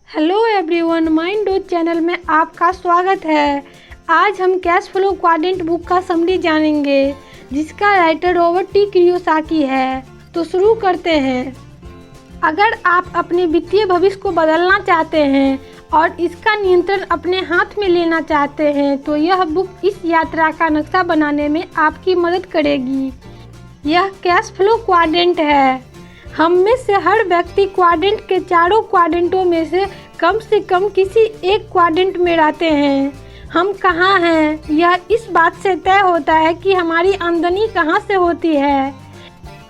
Hello everyone, mind dose channel में आपका स्वागत है। आज हम कैश फ्लो क्वाड्रेंट बुक का समरी जानेंगे, जिसका राइटर रॉबर्ट टी कियोसाकी है। तो शुरू करते हैं। अगर आप अपने वित्तीय भविष्य को बदलना चाहते हैं और इसका नियंत्रण अपने हाथ में लेना चाहते हैं, तो यह बुक इस यात्रा का नक्शा बनाने में आपकी मदद करेगी। यह कैश फ्लो क्वाड्रेंट है। हम में से हर व्यक्ति क्वाड्रेंट के चारों क्वाड्रेंटों में से कम किसी एक क्वाड्रेंट में रहते हैं। हम कहाँ हैं, यह इस बात से तय होता है कि हमारी आमदनी कहाँ से होती है।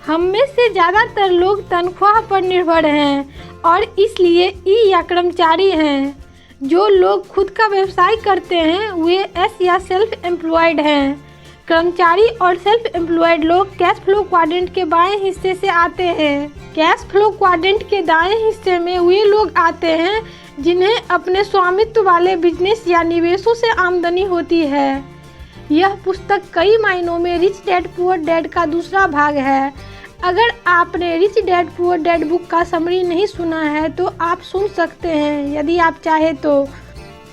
हम में से ज़्यादातर लोग तनख्वाह पर निर्भर हैं और इसलिए ई या कर्मचारी हैं। जो लोग खुद का व्यवसाय करते हैं वे एस या सेल्फ एम्प्लॉयड हैं। कर्मचारी और सेल्फ एम्प्लॉयड लोग कैश फ्लो क्वाड्रेंट के बाएं हिस्से से आते हैं। कैश फ्लो क्वाड्रेंट के दाएं हिस्से में वे लोग आते हैं जिन्हें अपने स्वामित्व वाले बिजनेस या निवेशों से आमदनी होती है। यह पुस्तक कई मायनों में रिच डैड पुअर डैड का दूसरा भाग है। अगर आपने rich dad poor dad book का समरी नहीं सुना है तो आप सुन सकते हैं, यदि आप चाहे तो।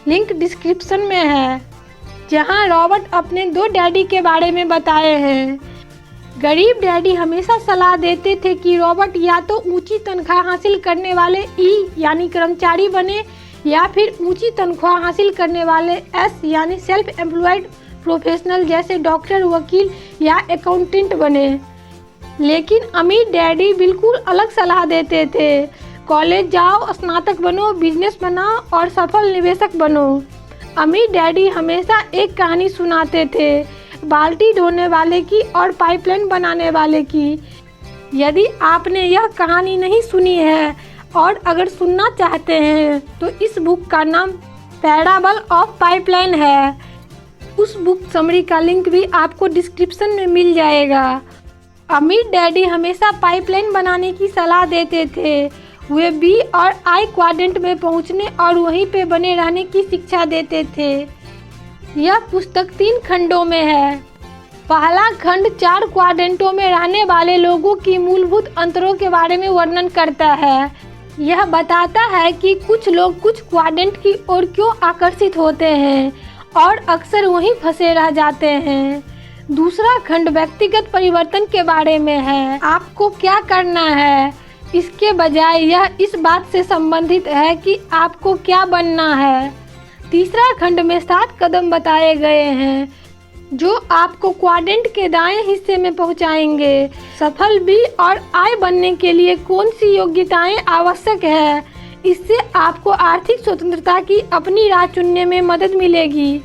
लिंक डिस्क्रिप्शन में है, जहां रॉबर्ट अपने 2 डैडी के बारे में बताए हैं। गरीब डैडी हमेशा सलाह देते थे कि रॉबर्ट या तो ऊंची तनख्वाह हासिल करने वाले ई यानी कर्मचारी बने या फिर ऊंची तनख्वाह हासिल करने वाले एस यानी सेल्फ एम्प्लॉयड प्रोफेशनल जैसे डॉक्टर, वकील या अकाउंटेंट बने। लेकिन अमीर डैडी बिल्कुल अलग सलाह देते थे। कॉलेज जाओ, स्नातक बनो, बिजनेस बनाओ और सफल निवेशक बनो। अमीर डैडी हमेशा एक कहानी सुनाते थे, बाल्टी ढोने वाले की और पाइपलाइन बनाने वाले की। यदि आपने यह कहानी नहीं सुनी है और अगर सुनना चाहते हैं तो इस बुक का नाम पैराबल ऑफ पाइपलाइन है। उस बुक समरी का लिंक भी आपको डिस्क्रिप्शन में मिल जाएगा। अमीर डैडी हमेशा पाइपलाइन बनाने की सलाह देते थे। वे बी और आई क्वाड्रेंट में पहुंचने और वहीं पे बने रहने की शिक्षा देते थे। यह पुस्तक 3 खंडों में है। पहला खंड 4 क्वाड्रेंटों में रहने वाले लोगों की मूलभूत अंतरों के बारे में वर्णन करता है। यह बताता है कि कुछ लोग कुछ क्वाड्रेंट की ओर क्यों आकर्षित होते हैं और अक्सर वहीं फंसे रह जाते हैं। दूसरा खंड व्यक्तिगत परिवर्तन के बारे में है। आपको क्या करना है, इसके बजाय यह इस बात से संबंधित है कि आपको क्या बनना है। तीसरा खंड में 7 कदम बताए गए हैं जो आपको क्वाड्रेंट के दाएं हिस्से में पहुंचाएंगे। सफल बी और आई बनने के लिए कौन सी योग्यताएं आवश्यक है, इससे आपको आर्थिक स्वतंत्रता की अपनी राह चुनने में मदद मिलेगी।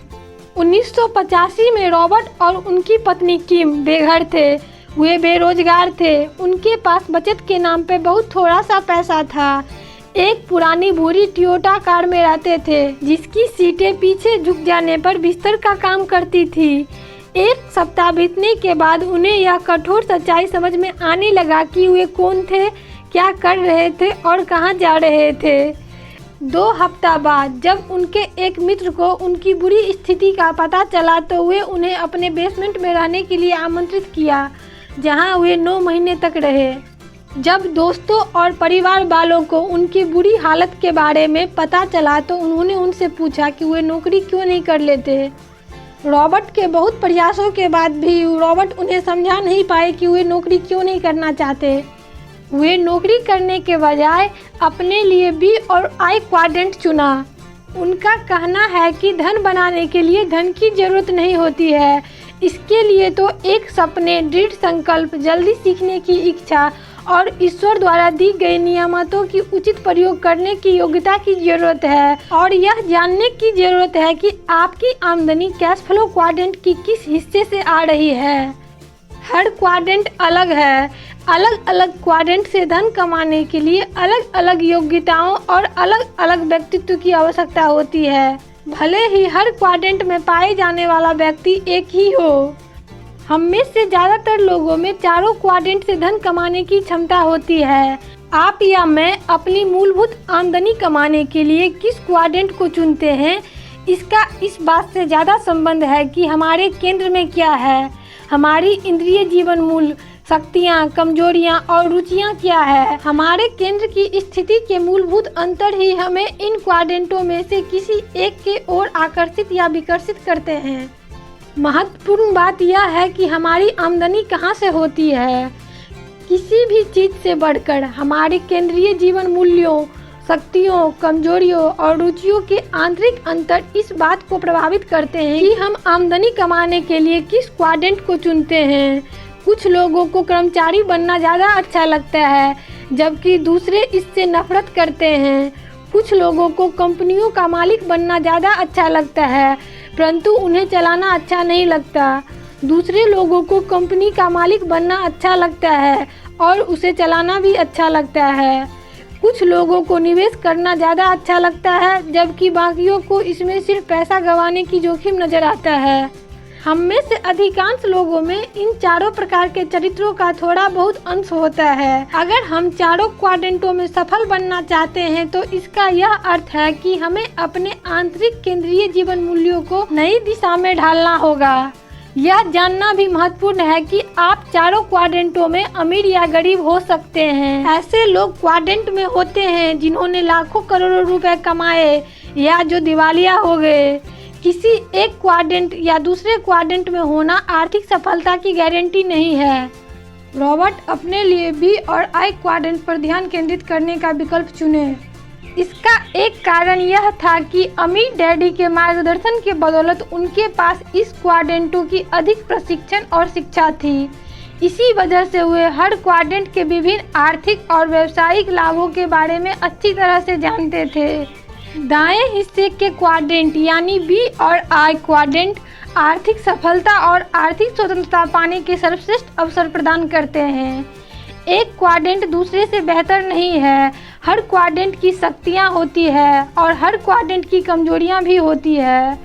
1985 में रॉबर्ट और उनकी पत्नी किम बेघर थे। वे बेरोजगार थे। उनके पास बचत के नाम पे बहुत थोड़ा सा पैसा था। एक पुरानी भूरी टोयोटा कार में रहते थे, जिसकी सीटें पीछे झुक जाने पर बिस्तर का काम करती थी। एक सप्ताह बीतने के बाद उन्हें यह कठोर सच्चाई समझ में आने लगा कि वे कौन थे, क्या कर रहे थे और कहां जा रहे थे। 2 हफ्ता बाद जब उनके एक मित्र को उनकी बुरी स्थिति का पता चला तो वे उन्हें अपने बेसमेंट में रहने के लिए आमंत्रित किया, जहां वे 9 महीने तक रहे। जब दोस्तों और परिवार वालों को उनकी बुरी हालत के बारे में पता चला तो उन्होंने उनसे पूछा कि वे नौकरी क्यों नहीं कर लेते। रॉबर्ट के बहुत प्रयासों के बाद भी रॉबर्ट उन्हें समझा नहीं पाए कि वे नौकरी क्यों नहीं करना चाहते। वे नौकरी करने के बजाय अपने लिए बी और आई क्वाड्रेंट चुना। उनका कहना है कि धन बनाने के लिए धन की जरूरत नहीं होती है, इसके लिए तो एक सपने, दृढ़ संकल्प, जल्दी सीखने की इच्छा और ईश्वर द्वारा दी गई नियामतों की उचित प्रयोग करने की योग्यता की जरूरत है। और यह जानने की जरूरत है कि आपकी आमदनी कैश फ्लो क्वाड्रेंट की किस हिस्से से आ रही है। हर क्वाड्रेंट अलग है। अलग अलग क्वाड्रेंट से धन कमाने के लिए अलग अलग योग्यताओं और अलग अलग व्यक्तित्व की आवश्यकता होती है, भले ही हर क्वाड्रेंट में पाए जाने वाला व्यक्ति एक ही हो। हम में से ज़्यादातर लोगों में चारों क्वाड्रेंट से धन कमाने की क्षमता होती है। आप या मैं अपनी मूलभूत आमदनी कमाने के लिए किस क्वाड्रेंट को चुनते हैं, इसका इस बात से ज़्यादा संबंध है कि हमारे केंद्र में क्या है। हमारी इंद्रिय जीवन मूल्य शक्तियाँ, कमजोरियाँ और रुचियाँ क्या है। हमारे केंद्र की स्थिति के मूलभूत अंतर ही हमें इन क्वाड्रेंटों में से किसी एक के ओर आकर्षित या विकर्षित करते हैं। महत्वपूर्ण बात यह है कि हमारी आमदनी कहाँ से होती है। किसी भी चीज से बढ़कर हमारे केंद्रीय जीवन मूल्यों, शक्तियों, कमजोरियों और रुचियों के आंतरिक अंतर इस बात को प्रभावित करते हैं कि हम आमदनी कमाने के लिए किस क्वाड्रेंट को चुनते हैं। कुछ लोगों को कर्मचारी बनना ज़्यादा अच्छा लगता है, जबकि दूसरे इससे नफरत करते हैं। कुछ लोगों को कंपनियों का मालिक बनना ज़्यादा अच्छा लगता है, परंतु उन्हें चलाना अच्छा नहीं लगता। दूसरे लोगों को कंपनी का मालिक बनना अच्छा लगता है और उसे चलाना भी अच्छा लगता है। कुछ लोगों को निवेश करना ज़्यादा अच्छा लगता है, जबकि बाकियों को इसमें सिर्फ पैसा गंवाने की जोखिम नज़र आता है। हम में से अधिकांश लोगों में इन चारों प्रकार के चरित्रों का थोड़ा बहुत अंश होता है। अगर हम चारों क्वाड्रेंटों में सफल बनना चाहते हैं तो इसका यह अर्थ है कि हमें अपने आंतरिक केंद्रीय जीवन मूल्यों को नई दिशा में ढालना होगा। यह जानना भी महत्वपूर्ण है कि आप चारों क्वाड्रेंटों में अमीर या गरीब हो सकते हैं। ऐसे लोग क्वाड्रेंट में होते हैं जिन्होंने लाखों करोड़ों रुपए कमाए या जो दिवालिया हो गए। किसी एक क्वाड्रेंट या दूसरे क्वाड्रेंट में होना आर्थिक सफलता की गारंटी नहीं है। रॉबर्ट अपने लिए बी और आई क्वाड्रेंट पर ध्यान केंद्रित करने का विकल्प चुने। इसका एक कारण यह था कि अमीर डैडी के मार्गदर्शन के बदौलत उनके पास इस क्वाड्रेंटों की अधिक प्रशिक्षण और शिक्षा थी। इसी वजह से वे हर क्वाड्रेंट के विभिन्न आर्थिक और व्यावसायिक लाभों के बारे में अच्छी तरह से जानते थे। दाएं हिस्से के क्वाड्रेंट यानी बी और आई क्वाड्रेंट आर्थिक सफलता और आर्थिक स्वतंत्रता पाने के सर्वश्रेष्ठ अवसर प्रदान करते हैं। एक क्वाड्रेंट दूसरे से बेहतर नहीं है। हर क्वाड्रेंट की शक्तियाँ होती है और हर क्वाड्रेंट की कमजोरियाँ भी होती है।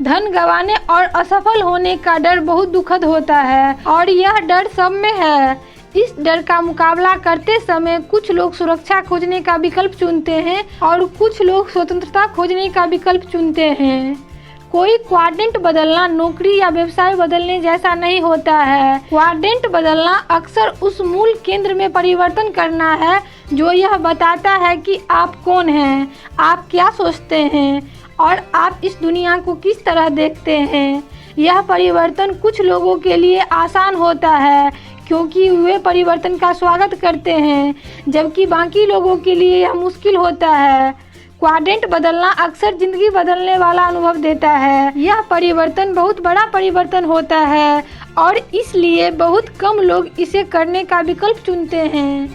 धन गंवाने और असफल होने का डर बहुत दुखद होता है और यह डर सब में है। इस डर का मुकाबला करते समय कुछ लोग सुरक्षा खोजने का विकल्प चुनते हैं और कुछ लोग स्वतंत्रता खोजने का विकल्प चुनते हैं। कोई क्वाड्रेंट बदलना नौकरी या व्यवसाय बदलने जैसा नहीं होता है। क्वाड्रेंट बदलना अक्सर उस मूल केंद्र में परिवर्तन करना है जो यह बताता है कि आप कौन हैं, आप क्या सोचते हैं और आप इस दुनिया को किस तरह देखते हैं। यह परिवर्तन कुछ लोगों के लिए आसान होता है क्योंकि वे परिवर्तन का स्वागत करते हैं, जबकि बाकी लोगों के लिए यह मुश्किल होता है। क्वाड्रेंट बदलना अक्सर जिंदगी बदलने वाला अनुभव देता है। यह परिवर्तन बहुत बड़ा परिवर्तन होता है और इसलिए बहुत कम लोग इसे करने का विकल्प चुनते हैं।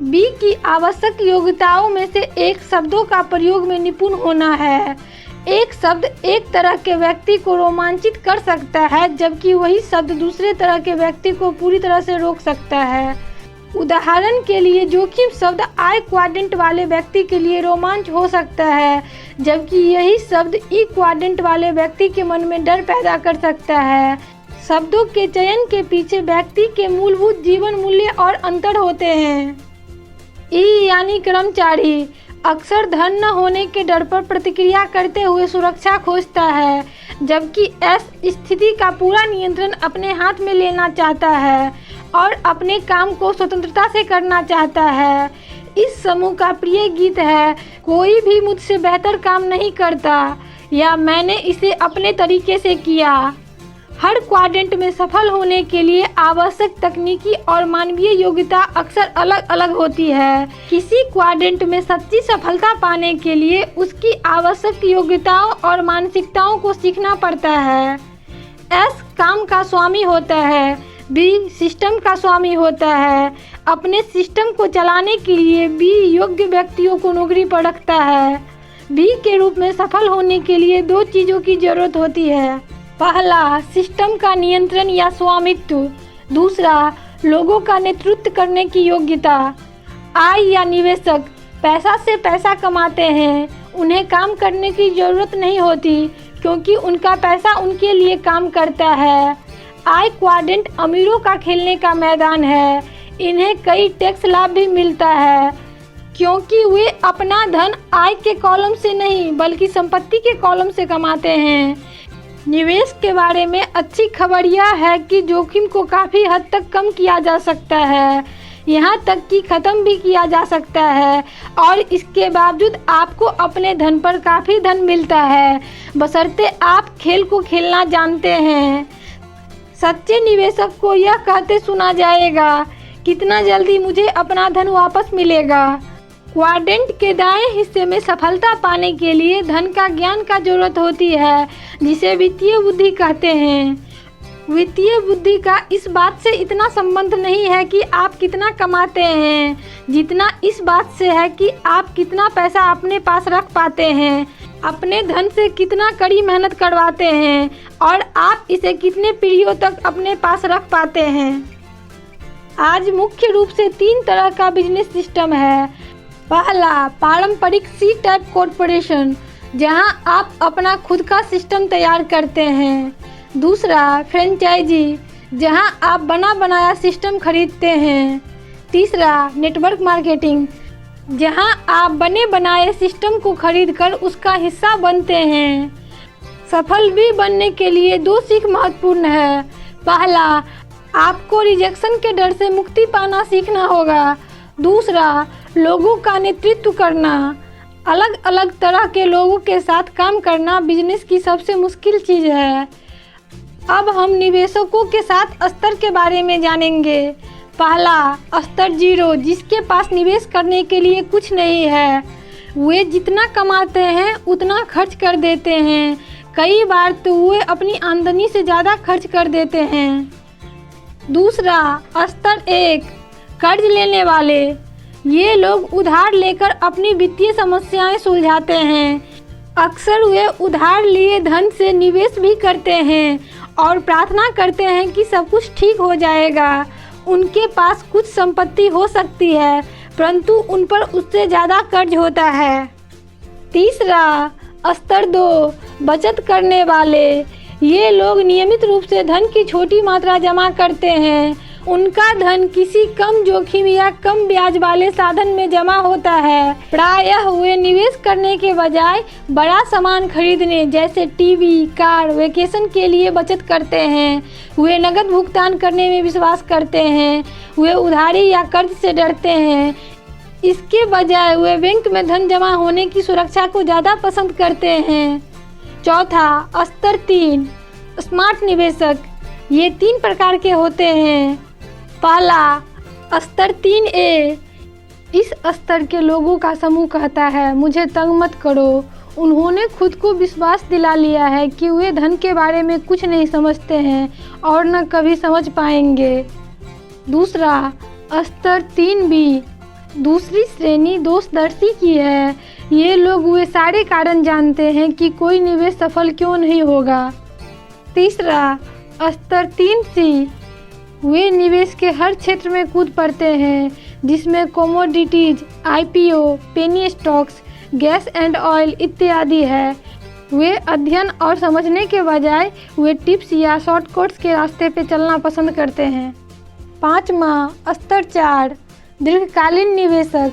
बी की आवश्यक योग्यताओं में से एक शब्दों का प्रयोग में निपुण होना है। एक शब्द एक तरह के व्यक्ति को रोमांचित कर सकता है, जबकि वही शब्द दूसरे तरह के व्यक्ति को पूरी तरह से रोक सकता है। उदाहरण के लिए जोखिम शब्द आई क्वाड्रेंट वाले व्यक्ति के लिए रोमांच हो सकता है, जबकि यही शब्द ई क्वाड्रेंट वाले व्यक्ति के मन में डर पैदा कर सकता है। शब्दों के चयन के पीछे व्यक्ति के मूलभूत जीवन मूल्य और अंतर होते हैं। ई यानी कर्मचारी अक्सर धन न होने के डर पर प्रतिक्रिया करते हुए सुरक्षा खोजता है, जबकि एस स्थिति का पूरा नियंत्रण अपने हाथ में लेना चाहता है और अपने काम को स्वतंत्रता से करना चाहता है। इस समूह का प्रिय गीत है, कोई भी मुझसे बेहतर काम नहीं करता या मैंने इसे अपने तरीके से किया। हर क्वाड्रेंट में सफल होने के लिए आवश्यक तकनीकी और मानवीय योग्यता अक्सर अलग अलग होती है। किसी क्वाड्रेंट में सच्ची सफलता पाने के लिए उसकी आवश्यक योग्यताओं और मानसिकताओं को सीखना पड़ता है। एस काम का स्वामी होता है, बी सिस्टम का स्वामी होता है। अपने सिस्टम को चलाने के लिए बी योग्य व्यक्तियों को नौकरी पर रखता है। बी के रूप में सफल होने के लिए दो चीज़ों की जरूरत होती है। पहला, सिस्टम का नियंत्रण या स्वामित्व। दूसरा, लोगों का नेतृत्व करने की योग्यता। आई या निवेशक पैसा से पैसा कमाते हैं, उन्हें काम करने की ज़रूरत नहीं होती क्योंकि उनका पैसा उनके लिए काम करता है। आई क्वाड्रेंट अमीरों का खेलने का मैदान है, इन्हें कई टैक्स लाभ भी मिलता है क्योंकि वे अपना धन आय के कॉलम से नहीं बल्कि संपत्ति के कॉलम से कमाते हैं। निवेश के बारे में अच्छी खबर यह है कि जोखिम को काफ़ी हद तक कम किया जा सकता है, यहाँ तक कि ख़त्म भी किया जा सकता है, और इसके बावजूद आपको अपने धन पर काफ़ी धन मिलता है, बशर्ते आप खेल को खेलना जानते हैं। सच्चे निवेशक को यह कहते सुना जाएगा, कितना जल्दी मुझे अपना धन वापस मिलेगा। क्वाड्रेंट के दाएं हिस्से में सफलता पाने के लिए धन का ज्ञान का जरूरत होती है, जिसे वित्तीय बुद्धि कहते हैं। वित्तीय बुद्धि का इस बात से इतना संबंध नहीं है कि आप कितना कमाते हैं, जितना इस बात से है कि आप कितना पैसा अपने पास रख पाते हैं, अपने धन से कितना कड़ी मेहनत करवाते हैं, और आप इसे कितने पीढ़ियों तक अपने पास रख पाते हैं। आज मुख्य रूप से 3 तरह का बिजनेस सिस्टम है। पहला, पारंपरिक सी टाइप कॉरपोरेशन, जहां आप अपना खुद का सिस्टम तैयार करते हैं। दूसरा, फ्रेंचाइजी, जहां आप बना बनाया सिस्टम खरीदते हैं। तीसरा, नेटवर्क मार्केटिंग, जहां आप बने बनाए सिस्टम को खरीदकर उसका हिस्सा बनते हैं। सफल भी बनने के लिए 2 सीख महत्वपूर्ण है। पहला, आपको रिजेक्शन के डर से मुक्ति पाना सीखना होगा। दूसरा, लोगों का नेतृत्व करना। अलग अलग तरह के लोगों के साथ काम करना बिजनेस की सबसे मुश्किल चीज़ है। अब हम निवेशकों के 7 स्तर के बारे में जानेंगे। पहला, स्तर 0, जिसके पास निवेश करने के लिए कुछ नहीं है। वे जितना कमाते हैं उतना खर्च कर देते हैं, कई बार तो वे अपनी आमदनी से ज़्यादा खर्च कर देते हैं। दूसरा, स्तर 1, कर्ज लेने वाले। ये लोग उधार लेकर अपनी वित्तीय समस्याएं सुलझाते हैं। अक्सर वे उधार लिए धन से निवेश भी करते हैं और प्रार्थना करते हैं कि सब कुछ ठीक हो जाएगा। उनके पास कुछ संपत्ति हो सकती है, परंतु उन पर उससे ज़्यादा कर्ज होता है। तीसरा, स्तर 2, बचत करने वाले। ये लोग नियमित रूप से धन की छोटी मात्रा जमा करते हैं। उनका धन किसी कम जोखिम या कम ब्याज वाले साधन में जमा होता है। प्रायः वे निवेश करने के बजाय बड़ा सामान खरीदने जैसे टीवी, कार, वेकेशन के लिए बचत करते हैं। वे नकद भुगतान करने में विश्वास करते हैं। वे उधारी या कर्ज से डरते हैं। इसके बजाय वे बैंक में धन जमा होने की सुरक्षा को ज़्यादा पसंद करते हैं। चौथा, स्तर 3, स्मार्ट निवेशक। ये 3 प्रकार के होते हैं। पहला, स्तर 3A, इस स्तर के लोगों का समूह कहता है, मुझे तंग मत करो। उन्होंने खुद को विश्वास दिला लिया है कि वे धन के बारे में कुछ नहीं समझते हैं और न कभी समझ पाएंगे। दूसरा, स्तर 3B, दूसरी श्रेणी दोषदर्शी की है। ये लोग वे सारे कारण जानते हैं कि कोई निवेश सफल क्यों नहीं होगा। तीसरा, स्तर 3C, वे निवेश के हर क्षेत्र में कूद पड़ते हैं, जिसमें commodities, IPO, penny stocks, gas and oil इत्यादि है। वे अध्ययन और समझने के बजाय वे टिप्स या शॉर्टकट्स के रास्ते पे चलना पसंद करते हैं। 5वां, स्तर 4, दीर्घकालीन निवेशक।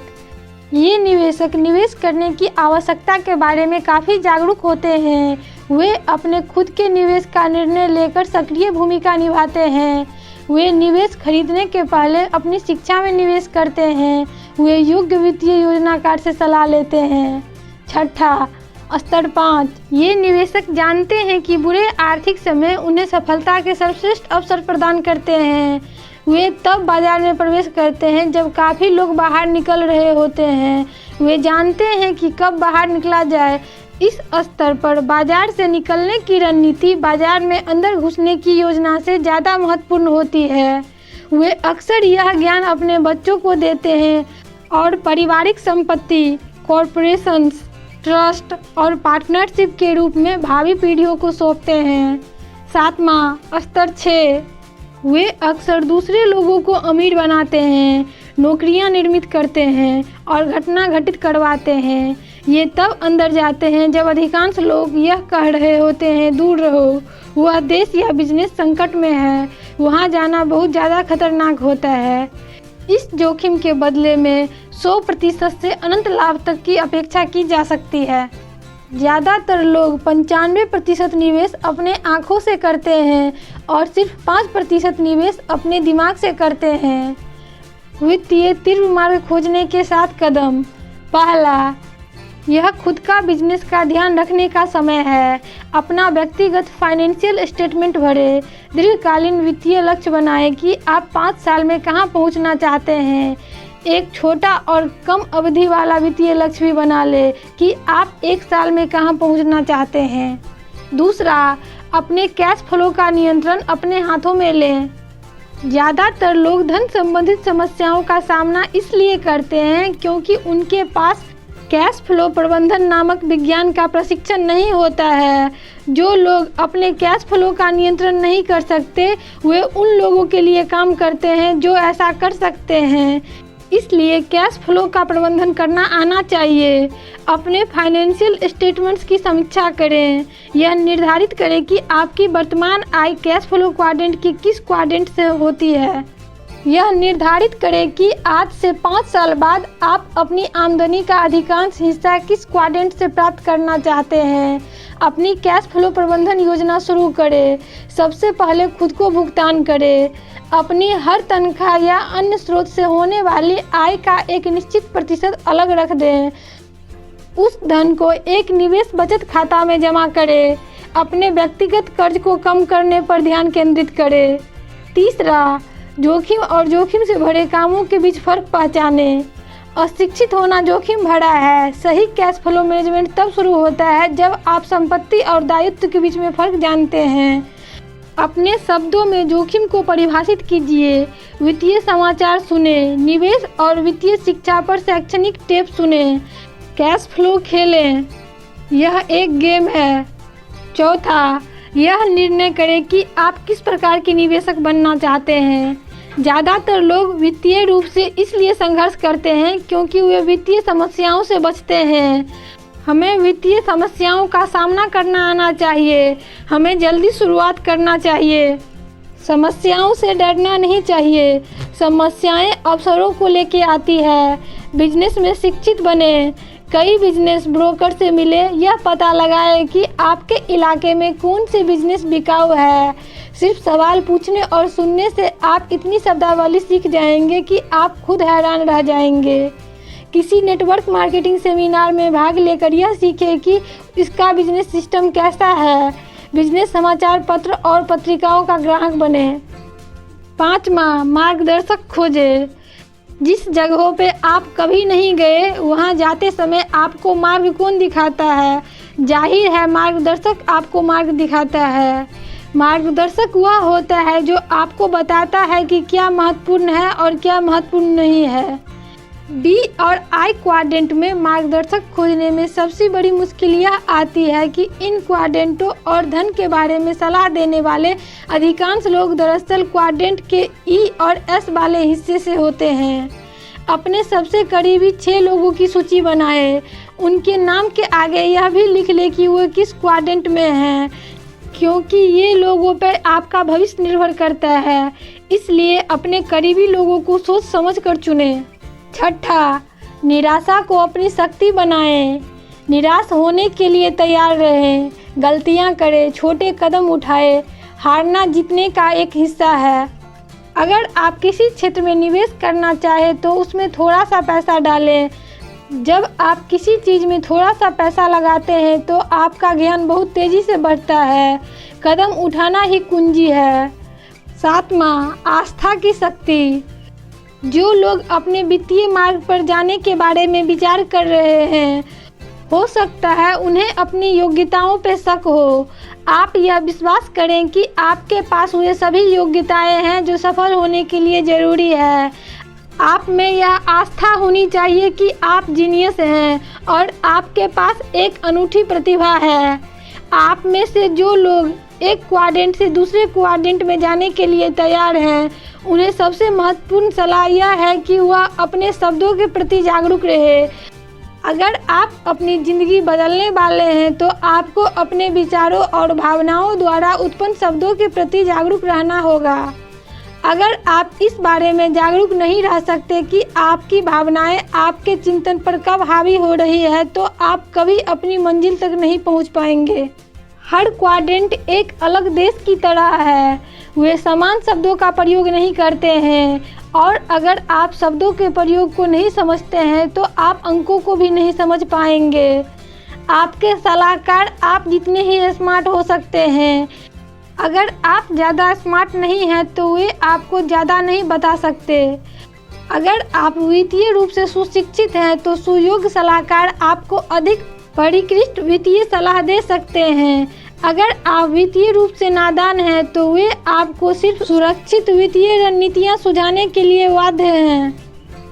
ये निवेशक निवेश करने की आवश्यकता के बारे में काफ़ी जागरूक होते हैं। वे अपने खुद के निवेश का निर्णय लेकर सक्रिय भूमिका निभाते हैं। वे निवेश खरीदने के पहले अपनी शिक्षा में निवेश करते हैं। वे योग्य वित्तीय योजनाकार से सलाह लेते हैं। छठा, स्तर 5, ये निवेशक जानते हैं कि बुरे आर्थिक समय उन्हें सफलता के सर्वश्रेष्ठ अवसर प्रदान करते हैं। वे तब बाजार में प्रवेश करते हैं जब काफ़ी लोग बाहर निकल रहे होते हैं। वे जानते हैं कि कब बाहर निकला जाए। इस स्तर पर बाजार से निकलने की रणनीति बाजार में अंदर घुसने की योजना से ज़्यादा महत्वपूर्ण होती है। वे अक्सर यह ज्ञान अपने बच्चों को देते हैं और पारिवारिक संपत्ति, कॉरपोरेशंस, ट्रस्ट और पार्टनरशिप के रूप में भावी पीढ़ियों को सौंपते हैं। 7वां, स्तर 6, वे अक्सर दूसरे लोगों को अमीर बनाते हैं, नौकरियां निर्मित करते हैं और घटना घटित करवाते हैं। ये तब अंदर जाते हैं जब अधिकांश लोग यह कह रहे होते हैं दूर रहो, वह देश या बिजनेस संकट में है, वहाँ जाना बहुत ज़्यादा खतरनाक होता है। इस जोखिम के बदले में 100% से अनंत लाभ तक की अपेक्षा की जा सकती है। ज़्यादातर लोग 95% निवेश अपने आँखों से करते हैं और सिर्फ 5% निवेश अपने दिमाग से करते हैं। वित्तीय तीव्र मार्ग खोजने के 7 कदम। पहला, यह खुद का बिजनेस का ध्यान रखने का समय है। अपना व्यक्तिगत फाइनेंशियल स्टेटमेंट भरें। दीर्घकालीन वित्तीय लक्ष्य बनाएं कि आप 5 साल में कहां पहुंचना चाहते हैं। एक छोटा और कम अवधि वाला वित्तीय लक्ष्य भी बना लें कि आप 1 साल में कहां पहुंचना चाहते हैं। दूसरा, अपने कैश फ्लो का नियंत्रण अपने हाथों में लें। ज़्यादातर लोग धन संबंधित समस्याओं का सामना इसलिए करते हैं क्योंकि उनके पास कैश फ्लो प्रबंधन नामक विज्ञान का प्रशिक्षण नहीं होता है। जो लोग अपने कैश फ्लो का नियंत्रण नहीं कर सकते, वे उन लोगों के लिए काम करते हैं जो ऐसा कर सकते हैं। इसलिए कैश फ्लो का प्रबंधन करना आना चाहिए। अपने फाइनेंशियल स्टेटमेंट्स की समीक्षा करें। यह निर्धारित करें कि आपकी वर्तमान आय कैश फ्लो क्वाड्रेंट की किस क्वाड्रेंट से होती है। यह निर्धारित करें कि आज से 5 साल बाद आप अपनी आमदनी का अधिकांश हिस्सा किस क्वाड्रेंट से प्राप्त करना चाहते हैं। अपनी कैश फ्लो प्रबंधन योजना शुरू करें। सबसे पहले खुद को भुगतान करें। अपनी हर तनख्वाह या अन्य स्रोत से होने वाली आय का एक निश्चित प्रतिशत अलग रख दें। उस धन को एक निवेश बचत खाता में जमा करें। अपने व्यक्तिगत कर्ज को कम करने पर ध्यान केंद्रित करें। तीसरा, जोखिम और जोखिम से भरे कामों के बीच फ़र्क पहचानें। अशिक्षित होना जोखिम भरा है। सही कैश फ्लो मैनेजमेंट तब शुरू होता है जब आप संपत्ति और दायित्व के बीच में फ़र्क जानते हैं। अपने शब्दों में जोखिम को परिभाषित कीजिए। वित्तीय समाचार सुनें। निवेश और वित्तीय शिक्षा पर शैक्षणिक टेप सुनें। कैश फ्लो खेलें, यह एक गेम है। चौथा, यह निर्णय करें कि आप किस प्रकार के निवेशक बनना चाहते हैं। ज़्यादातर लोग वित्तीय रूप से इसलिए संघर्ष करते हैं क्योंकि वे वित्तीय समस्याओं से बचते हैं। हमें वित्तीय समस्याओं का सामना करना आना चाहिए। हमें जल्दी शुरुआत करना चाहिए। समस्याओं से डरना नहीं चाहिए। समस्याएं अवसरों को लेके आती है। बिजनेस में शिक्षित बने। कई बिजनेस ब्रोकर से मिले। यह पता लगाएं कि आपके इलाके में कौन सी बिजनेस बिकाऊ है। सिर्फ सवाल पूछने और सुनने से आप इतनी शब्दावली सीख जाएंगे कि आप खुद हैरान रह जाएंगे। किसी नेटवर्क मार्केटिंग सेमिनार में भाग लेकर यह सीखें कि इसका बिजनेस सिस्टम कैसा है। बिजनेस समाचार पत्र और पत्रिकाओं का ग्राहक बने। 5वां, मार्गदर्शक खोजें। जिस जगहों पे आप कभी नहीं गए, वहां जाते समय आपको मार्ग कौन दिखाता है। जाहिर है मार्गदर्शक आपको मार्ग दिखाता है। मार्गदर्शक वह होता है जो आपको बताता है कि क्या महत्वपूर्ण है और क्या महत्वपूर्ण नहीं है। बी और आई क्वाड्रेंट में मार्गदर्शक खोजने में सबसे बड़ी मुश्किल यह आती है कि इन क्वाड्रेंटों और धन के बारे में सलाह देने वाले अधिकांश लोग दरअसल क्वाड्रेंट के ई और एस वाले हिस्से से होते हैं। अपने सबसे करीबी 6 लोगों की सूची बनाएं। उनके नाम के आगे यह भी लिख लें कि वो किस क्वाड्रेंट में हैं, क्योंकि ये लोगों पर आपका भविष्य निर्भर करता है। इसलिए अपने करीबी लोगों को सोच समझ कर चुनें। 6, निराशा को अपनी शक्ति बनाएं। निराश होने के लिए तैयार रहें। गलतियां करें, छोटे कदम उठाएं। हारना जीतने का एक हिस्सा है। अगर आप किसी क्षेत्र में निवेश करना चाहें तो उसमें थोड़ा सा पैसा डालें। जब आप किसी चीज़ में थोड़ा सा पैसा लगाते हैं तो आपका ज्ञान बहुत तेज़ी से बढ़ता है। कदम उठाना ही कुंजी है। 7वां, आस्था की शक्ति। जो लोग अपने वित्तीय मार्ग पर जाने के बारे में विचार कर रहे हैं, हो सकता है उन्हें अपनी योग्यताओं पर शक हो। आप यह विश्वास करें कि आपके पास वे सभी योग्यताएं हैं जो सफल होने के लिए ज़रूरी है। आप में यह आस्था होनी चाहिए कि आप जीनियस हैं और आपके पास एक अनूठी प्रतिभा है। आप में से जो लोग एक क्वाड्रेंट से दूसरे क्वाड्रेंट में जाने के लिए तैयार हैं, उन्हें सबसे महत्वपूर्ण सलाह यह है कि वह अपने शब्दों के प्रति जागरूक रहे। अगर आप अपनी ज़िंदगी बदलने वाले हैं तो आपको अपने विचारों और भावनाओं द्वारा उत्पन्न शब्दों के प्रति जागरूक रहना होगा। अगर आप इस बारे में जागरूक नहीं रह सकते कि आपकी भावनाएं आपके चिंतन पर कब हावी हो रही है, तो आप कभी अपनी मंजिल तक नहीं पहुंच पाएंगे। हर क्वाड्रेंट एक अलग देश की तरह है। वे समान शब्दों का प्रयोग नहीं करते हैं, और अगर आप शब्दों के प्रयोग को नहीं समझते हैं तो आप अंकों को भी नहीं समझ पाएंगे। आपके सलाहकार आप जितने ही स्मार्ट हो सकते हैं। अगर आप ज़्यादा स्मार्ट नहीं हैं तो वे आपको ज़्यादा नहीं बता सकते। अगर आप वित्तीय रूप से सुशिक्षित हैं तो सुयोग्य सलाहकार आपको अधिक परिष्कृत वित्तीय सलाह दे सकते हैं। अगर आप वित्तीय रूप से नादान हैं तो वे आपको सिर्फ सुरक्षित वित्तीय रणनीतियाँ सुझाने के लिए बाध्य हैं।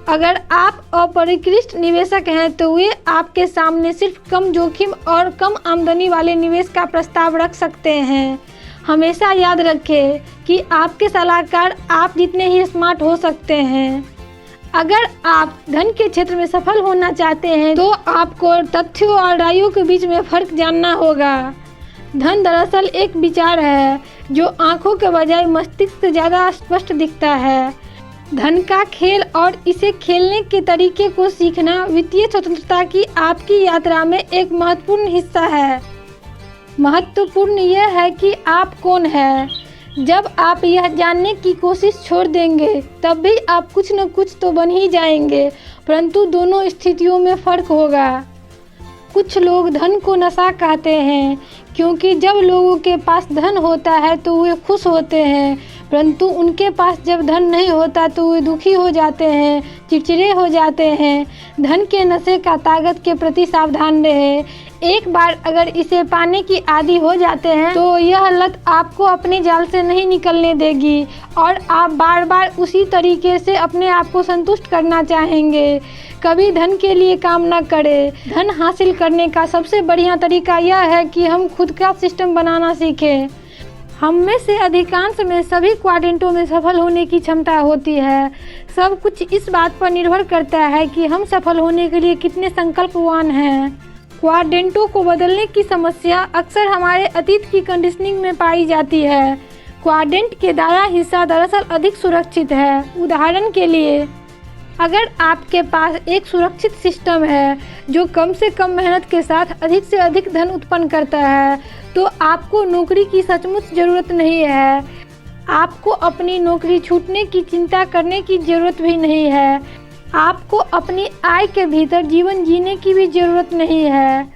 अगर आप अपरिष्कृत निवेशक हैं तो वे आपके सामने सिर्फ कम जोखिम और कम आमदनी वाले निवेश का प्रस्ताव रख सकते हैं। हमेशा याद रखें कि आपके सलाहकार आप जितने ही स्मार्ट हो सकते हैं। अगर आप धन के क्षेत्र में सफल होना चाहते हैं तो आपको तथ्यों और रायों के बीच में फ़र्क जानना होगा। धन दरअसल एक विचार है जो आंखों के बजाय मस्तिष्क से ज़्यादा स्पष्ट दिखता है। धन का खेल और इसे खेलने के तरीके को सीखना वित्तीय स्वतंत्रता की आपकी यात्रा में एक महत्वपूर्ण हिस्सा है। महत्वपूर्ण यह है कि आप कौन हैं। जब आप यह जानने की कोशिश छोड़ देंगे तब भी आप कुछ न कुछ तो बन ही जाएंगे, परंतु दोनों स्थितियों में फ़र्क होगा। कुछ लोग धन को नशा कहते हैं क्योंकि जब लोगों के पास धन होता है तो वे खुश होते हैं, परंतु उनके पास जब धन नहीं होता तो वे दुखी हो जाते हैं, चिड़चिड़े हो जाते हैं। धन के नशे का ताकत के प्रति सावधान रहें। एक बार अगर इसे पाने की आदी हो जाते हैं तो यह लत आपको अपने जाल से नहीं निकलने देगी और आप बार बार उसी तरीके से अपने आप को संतुष्ट करना चाहेंगे। कभी धन के लिए काम न करें। धन हासिल करने का सबसे बढ़िया तरीका यह है कि हम खुद का सिस्टम बनाना सीखें। हम में से अधिकांश में सभी क्वाड्रेंटों में सफल होने की क्षमता होती है। सब कुछ इस बात पर निर्भर करता है कि हम सफल होने के लिए कितने संकल्पवान हैं। क्वाड्रेंटों को बदलने की समस्या अक्सर हमारे अतीत की कंडीशनिंग में पाई जाती है। क्वाड्रेंट के दायां हिस्सा दरअसल अधिक सुरक्षित है। उदाहरण के लिए, अगर आपके पास एक सुरक्षित सिस्टम है जो कम से कम मेहनत के साथ अधिक से अधिक धन उत्पन्न करता है, तो आपको नौकरी की सचमुच ज़रूरत नहीं है। आपको अपनी नौकरी छूटने की चिंता करने की ज़रूरत भी नहीं है। आपको अपनी आय के भीतर जीवन जीने की भी ज़रूरत नहीं है।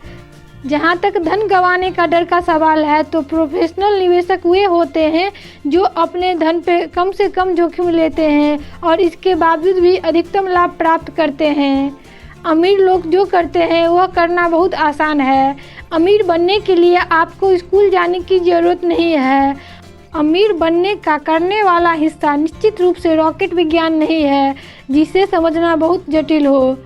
जहाँ तक धन गंवाने का डर का सवाल है तो प्रोफेशनल निवेशक वे होते हैं जो अपने धन पे कम से कम जोखिम लेते हैं और इसके बावजूद भी अधिकतम लाभ प्राप्त करते हैं। अमीर लोग जो करते हैं वह करना बहुत आसान है। अमीर बनने के लिए आपको स्कूल जाने की ज़रूरत नहीं है। अमीर बनने का करने वाला हिस्सा निश्चित रूप से रॉकेट विज्ञान नहीं है जिसे समझना बहुत जटिल हो।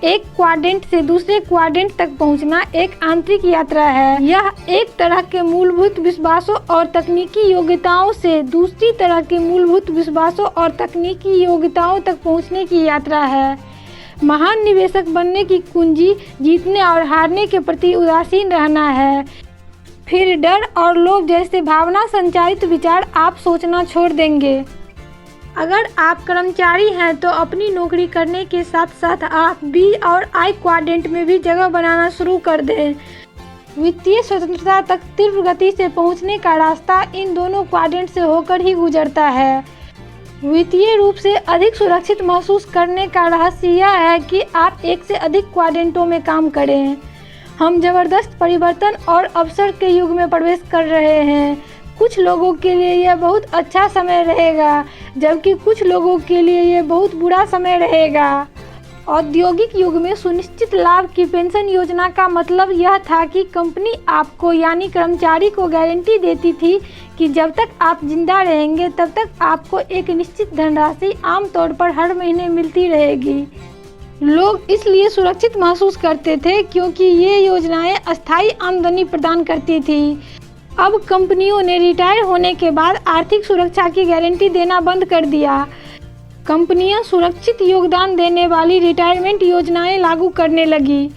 एक क्वाड्रेंट से दूसरे क्वाड्रेंट तक पहुंचना एक आंतरिक यात्रा है। यह एक तरह के मूलभूत विश्वासों और तकनीकी योग्यताओं से दूसरी तरह के मूलभूत विश्वासों और तकनीकी योग्यताओं तक पहुंचने की यात्रा है। महान निवेशक बनने की कुंजी जीतने और हारने के प्रति उदासीन रहना है। फिर डर और लोभ जैसे भावना संचालित विचार आप सोचना छोड़ देंगे। अगर आप कर्मचारी हैं तो अपनी नौकरी करने के साथ साथ आप बी और आई क्वाड्रेंट में भी जगह बनाना शुरू कर दें। वित्तीय स्वतंत्रता तक तीव्र गति से पहुंचने का रास्ता इन दोनों क्वाड्रेंट से होकर ही गुजरता है। वित्तीय रूप से अधिक सुरक्षित महसूस करने का रहस्य यह है कि आप एक से अधिक क्वाड्रेंटों में काम करें। हम जबरदस्त परिवर्तन और अवसर के युग में प्रवेश कर रहे हैं। कुछ लोगों के लिए यह बहुत अच्छा समय रहेगा, जबकि कुछ लोगों के लिए यह बहुत बुरा समय रहेगा। औद्योगिक युग में सुनिश्चित लाभ की पेंशन योजना का मतलब यह था कि कंपनी आपको यानी कर्मचारी को गारंटी देती थी कि जब तक आप जिंदा रहेंगे तब तक आपको एक निश्चित धनराशि आमतौर पर हर महीने मिलती रहेगी। लोग इसलिए सुरक्षित महसूस करते थे क्योंकि ये योजनाएं अस्थायी आमदनी प्रदान करती थी। अब कंपनियों ने रिटायर होने के बाद आर्थिक सुरक्षा की गारंटी देना बंद कर दिया। कंपनियां सुरक्षित योगदान देने वाली रिटायरमेंट योजनाएं लागू करने लगी।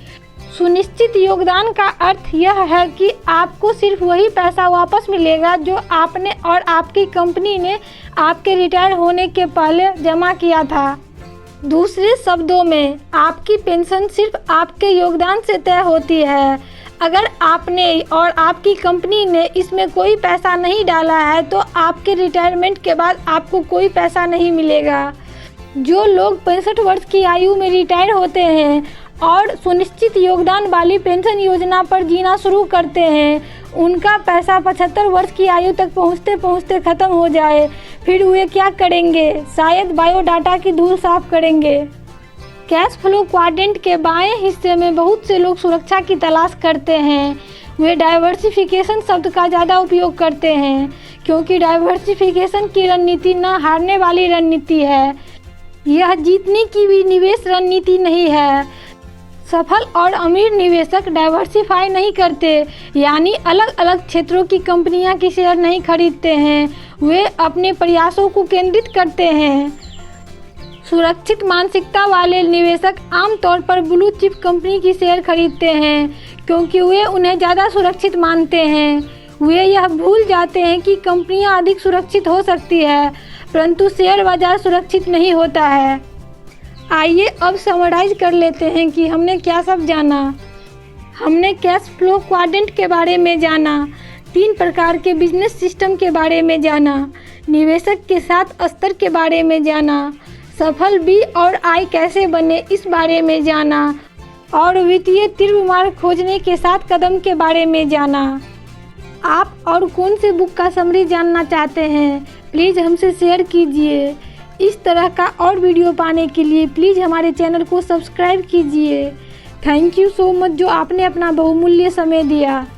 सुनिश्चित योगदान का अर्थ यह है कि आपको सिर्फ वही पैसा वापस मिलेगा जो आपने और आपकी कंपनी ने आपके रिटायर होने के पहले जमा किया था। दूसरे शब्दों में, आपकी पेंशन सिर्फ आपके योगदान से तय होती है। अगर आपने और आपकी कंपनी ने इसमें कोई पैसा नहीं डाला है तो आपके रिटायरमेंट के बाद आपको कोई पैसा नहीं मिलेगा। जो लोग 65 वर्ष की आयु में रिटायर होते हैं और सुनिश्चित योगदान वाली पेंशन योजना पर जीना शुरू करते हैं, उनका पैसा 75 वर्ष की आयु तक पहुंचते पहुंचते ख़त्म हो जाए, फिर वे क्या करेंगे? शायद बायोडाटा की धूल साफ करेंगे। कैश फ्लो क्वाड्रेंट के बाएं हिस्से में बहुत से लोग सुरक्षा की तलाश करते हैं। वे डाइवर्सिफिकेशन शब्द का ज़्यादा उपयोग करते हैं क्योंकि डाइवर्सिफिकेशन की रणनीति न हारने वाली रणनीति है, यह जीतने की भी निवेश रणनीति नहीं है। सफल और अमीर निवेशक डाइवर्सिफाई नहीं करते, यानी अलग अलग क्षेत्रों की कंपनियां की शेयर नहीं खरीदते हैं, वे अपने प्रयासों को केंद्रित करते हैं। सुरक्षित मानसिकता वाले निवेशक आमतौर पर ब्लू चिप कंपनी की शेयर खरीदते हैं क्योंकि वे उन्हें ज़्यादा सुरक्षित मानते हैं। वे यह भूल जाते हैं कि कंपनियां अधिक सुरक्षित हो सकती है, परंतु शेयर बाजार सुरक्षित नहीं होता है। आइए अब समराइज कर लेते हैं कि हमने क्या सब जाना। हमने कैश फ्लो क्वाड्रेंट के बारे में जाना, 3 प्रकार के बिजनेस सिस्टम के बारे में जाना, निवेशक के 7 स्तर के बारे में जाना, सफल बी और आई कैसे बने इस बारे में जाना और वित्तीय तीव्र मार्ग खोजने के 7 कदम के बारे में जाना। आप और कौन से बुक का समरी जानना चाहते हैं, प्लीज़ हमसे शेयर कीजिए। इस तरह का और वीडियो पाने के लिए प्लीज़ हमारे चैनल को सब्सक्राइब कीजिए। थैंक यू सो मच जो आपने अपना बहुमूल्य समय दिया।